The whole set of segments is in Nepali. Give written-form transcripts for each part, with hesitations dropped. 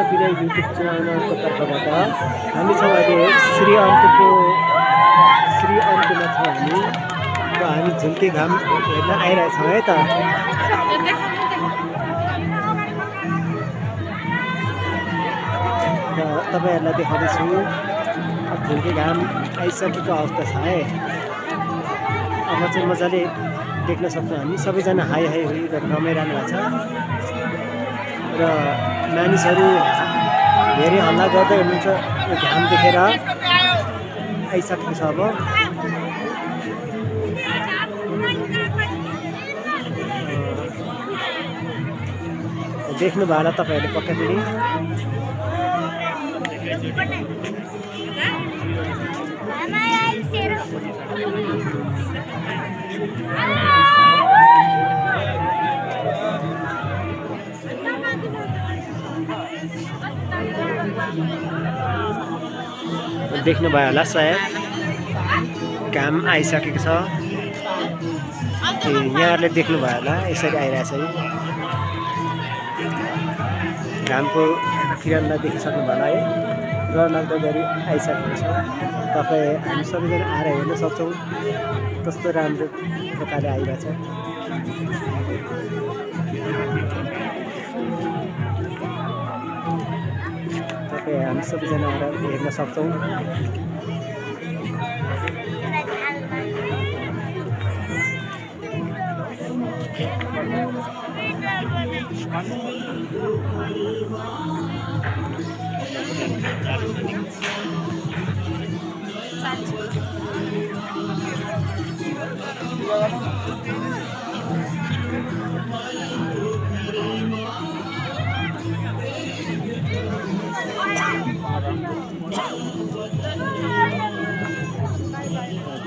विनय युट्युब च्यानलको तर्फबाट हामी छौँ अहिले श्री अन्तमा छौँ हामी र हामी झुल्के घाम हेर्न आइरहेछौँ है त। र तपाईँहरूलाई देखाउँदैछु झुल्के घाम आइसकेको अवस्था छ है। अब चाहिँ मजाले देख्न सक्छौँ हामी सबैजना हाई हाई हुई गरेर रमाइरहनु भएको छ र मानिसहरू धेरै हल्ला गर्दै हुनुहुन्छ यो घाम देखेर आइसकेको छ। अब देख्नुभयो होला तपाईँहरूले पक्कै पनि। देख्नुभयो होला सायद घाम आइसकेको छ। यहाँहरूले देख्नुभयो होला यसरी आइरहेछ है घामको किरणलाई देखिसक्नुभयो होला है। डरलाग्दो गरी आइसकेको छ। तपाईँ हामी सबैजना आएर हेर्न सक्छौँ कस्तो राम्रो प्रकारले आइरहेछ। तपाईँ हामी सबैजना आएर हेर्न सक्छौँ।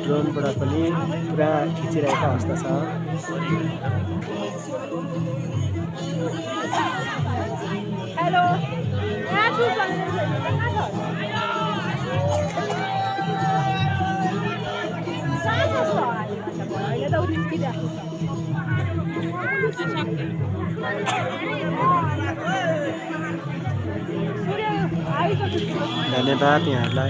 ड्रोनबाट पनि पुरा खिचिरहेको अवस्था छ। हेलो धन्यवाद यहाँहरूलाई।